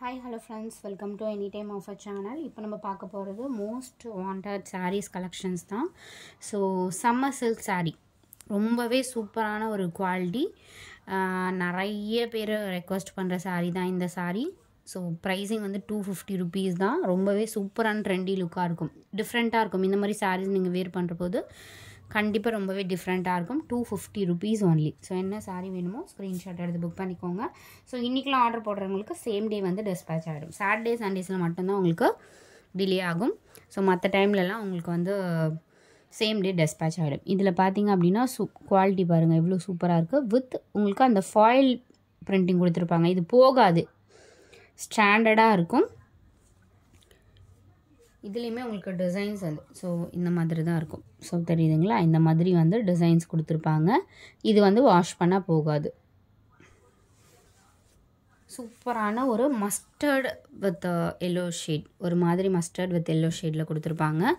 Hi, hello friends, welcome to Anytime Offer channel. இப்போ நம்ம பார்க்க போகிறது மோஸ்ட் வாண்டட் sarees collections தான். ஸோ சம்மர் சில்க் saree ரொம்பவே சூப்பரான ஒரு குவாலிட்டி, நிறைய பேர் ரெக்வஸ்ட் பண்ணுற saree தான் இந்த saree. ஸோ ப்ரைஸிங் வந்து 250 rupees தான். ரொம்பவே சூப்பரான ட்ரெண்டி லுக்காக இருக்கும், டிஃப்ரெண்ட்டாக இருக்கும். இந்த மாதிரி sarees நீங்கள் வேர் பண்ணுற போது கண்டிப்பாக ரொம்பவே டிஃப்ரெண்ட்டாக இருக்கும். 250 rupees ஒன்லி. ஸோ என்ன சாரீ வேணுமோ ஸ்க்ரீன்ஷாட் எடுத்து புக் பண்ணிக்கோங்க. ஸோ இன்றைக்கெலாம் ஆர்டர் போடுறவங்களுக்கு சேம் டே வந்து டிஸ்பேச் ஆகிடும். சாட்டர்டே சண்டேஸில் மட்டும்தான் உங்களுக்கு டிலே ஆகும். ஸோ மற்ற டைம்லலாம் உங்களுக்கு வந்து சேம் டே டிஸ்பேச் ஆகிடும். இதில் பார்த்தீங்க அப்படின்னா குவாலிட்டி பாருங்கள் எவ்வளோ சூப்பராக இருக்குது. வித் உங்களுக்கு அந்த ஃபாயில் பிரிண்டிங் கொடுத்துருப்பாங்க. இது போகாது, ஸ்டாண்டர்டாக இருக்கும். இதுலேயுமே உங்களுக்கு டிசைன்ஸ் வந்து ஸோ இந்த மாதிரி தான் இருக்கும். ஸோ தெரியுதுங்களா, இந்த மாதிரி வந்து டிசைன்ஸ் கொடுத்துருப்பாங்க. இது வந்து வாஷ் பண்ணால் போகாது. சூப்பரான ஒரு மஸ்டர்ட் வித் எல்லோ ஷேட், ஒரு மாதிரி மஸ்டர்ட் வித் எல்லோ ஷேடில் கொடுத்துருப்பாங்க.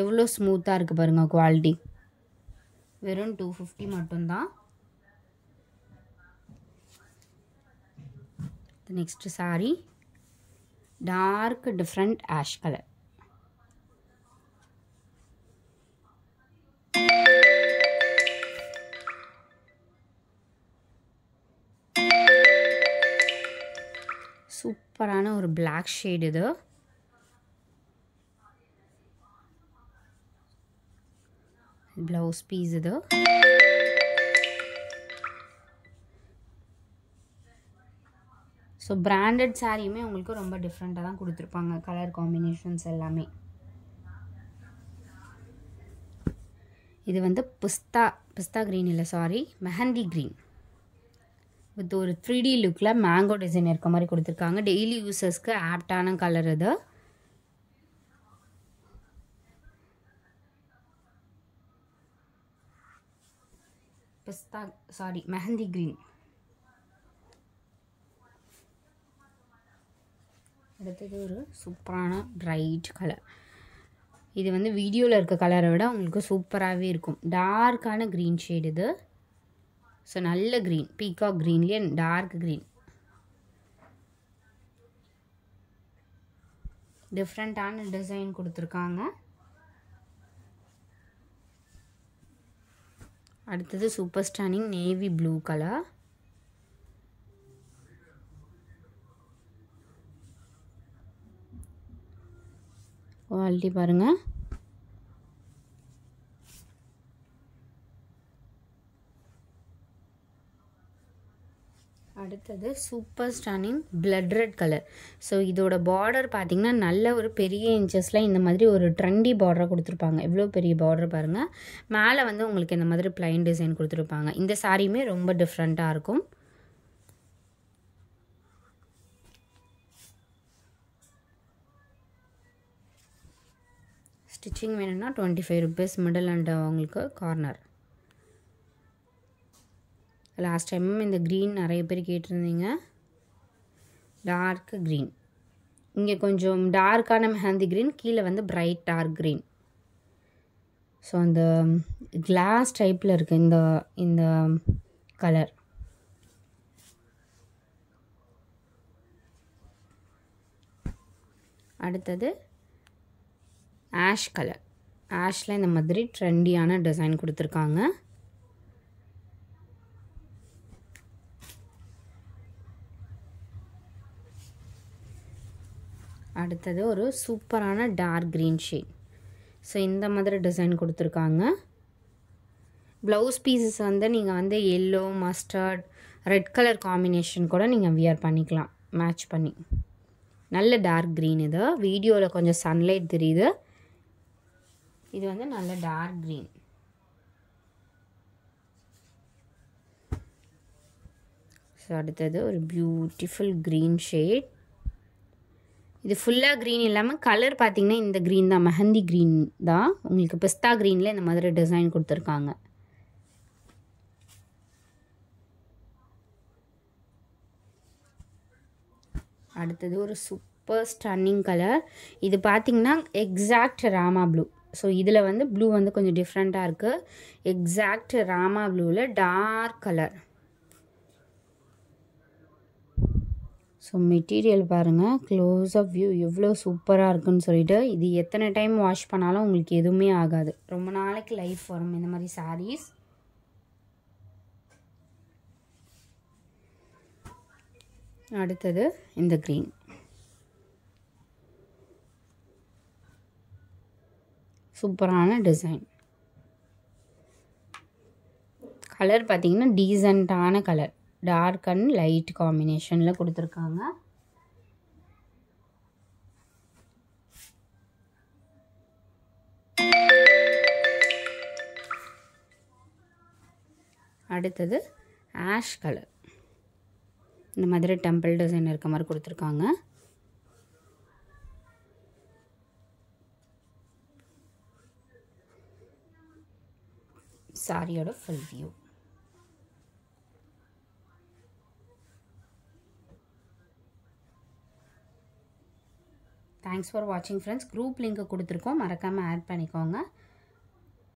எவ்வளோ ஸ்மூத்தாக இருக்குது பாருங்கள் குவாலிட்டி. வெறும் 250 மட்டும்தான். Next sari dark different ash colour. சூப்பரான ஒரு பிளாக் ஷேட். இது ப்ளவுஸ் பீஸ். இது ஸோ பிராண்டட் சாரியுமே உங்களுக்கு ரொம்ப டிஃப்ரெண்ட்டாக தான் கொடுத்துருப்பாங்க. கலர் காம்பினேஷன்ஸ் எல்லாமே. இது வந்து பிஸ்தா க்ரீன் இல்லை, சாரி, மெஹந்தி க்ரீன் வித் ஒரு 3D லுக்கில் மேங்கோ டிசைன் இருக்க மாதிரி கொடுத்துருக்காங்க. டெய்லி யூசர்ஸ்க்கு ஆப்டான கலர் இது. மெஹந்தி க்ரீன். அடுத்தது ஒரு சூப்பரான பிரைட் கலர். இது வந்து வீடியோவில் இருக்க கலரை விட உங்களுக்கு சூப்பராகவே இருக்கும். டார்க்கான க்ரீன் ஷேட் இது. ஸோ நல்ல க்ரீன், பீகாக் க்ரீன்லேயே டார்க் க்ரீன். டிஃப்ரெண்ட்டான டிசைன் கொடுத்துருக்காங்க. அடுத்தது super ஸ்டானிங் navy blue colour. Quality பாருங்கள். அடுத்தது super ஸ்டானிங் blood red colour. So இதோட பார்டர் பார்த்திங்கன்னா நல்ல ஒரு பெரிய இன்ச்சஸில் இந்த மாதிரி ஒரு ட்ரெண்டி பார்டரை கொடுத்துருப்பாங்க. எவ்வளோ பெரிய பார்டர் பாருங்கள். மேலே வந்து உங்களுக்கு இந்த மாதிரி பிளைன் டிசைன் கொடுத்துருப்பாங்க. இந்த சாரியுமே ரொம்ப டிஃப்ரெண்ட்டாக இருக்கும். ஸ்டிச்சிங் வேணும்னா 25 rupees மிடில் அண்ட் உங்களுக்கு கார்னர். லாஸ்ட் டைமும் இந்த க்ரீன் நிறைய பேர் கேட்டிருந்தீங்க. டார்க் க்ரீன், இங்கே கொஞ்சம் டார்க்கான மெஹந்தி க்ரீன், கீழே வந்து பிரைட் டார்க் க்ரீன். ஸோ அந்த கிளாஸ் டைப்பில் இருக்குது இந்த கலர். அடுத்தது ஆஷ் கலர். ஆஷில் இந்த மாதிரி ட்ரெண்டியான டிசைன் கொடுத்துருக்காங்க. அடுத்தது ஒரு சூப்பரான டார்க் க்ரீன் ஷேட். ஸோ இந்த மாதிரி டிசைன் கொடுத்துருக்காங்க. ப்ளவுஸ் பீசஸ் வந்து நீங்கள் வந்து yellow, mustard, red colour combination கூட நீங்கள் வியர் பண்ணிக்கலாம் மேட்ச் பண்ணி. நல்ல டார்க் க்ரீன். இது வீடியோவில் கொஞ்சம் சன்லைட் தெரியுது. இது வந்து நல்ல டார்க் க்ரீன். ஸோ அடுத்தது ஒரு பியூட்டிஃபுல் க்ரீன் ஷேட். இது ஃபுல்லாக க்ரீன் இல்லாமல் கலர் பார்த்திங்கன்னா இந்த க்ரீன் தான், மெஹந்தி க்ரீன் தான். உங்களுக்கு பிஸ்தா க்ரீனில் இந்த மாதிரி டிசைன் கொடுத்துருக்காங்க. அடுத்தது ஒரு சூப்பர் ஸ்டன்னிங் கலர். இது பார்த்திங்கன்னா எக்ஸாக்ட் ராமா ப்ளூ. ஸோ இதில் வந்து ப்ளூ வந்து கொஞ்சம் டிஃப்ரெண்ட்டாக இருக்குது. எக்ஸாக்ட் ராமா ப்ளூவில் டார்க் கலர். ஸோ மெட்டீரியல் பாருங்கள், க்ளோஸ் அப் வியூ எவ்வளோ சூப்பராக இருக்குன்னு சொல்லிட்டு. இது எத்தனை டைம் வாஷ் பண்ணாலும் உங்களுக்கு எதுவுமே ஆகாது, ரொம்ப நாளைக்கு லைஃப் வரும் இந்த மாதிரி சாரீஸ். அடுத்தது இந்த க்ரீன், சூப்பரான டிசைன். கலர் பார்த்திங்கன்னா டீசெண்டான கலர், டார்க் அண்ட் லைட் காம்பினேஷனில் கொடுத்துருக்காங்க. அடுத்தது ஆஷ் கலர், இந்த மாதிரி டெம்பிள் டிசைன் இருக்க மாதிரி கொடுத்துருக்காங்க. சாரியோட ஃபுல் வியூ. தேங்க்ஸ் ஃபார் வாட்சிங் ஃப்ரெண்ட்ஸ். குரூப் லிங்க் கொடுத்துருக்கோம், மறக்காமல் ஆட் பண்ணிக்கோங்க.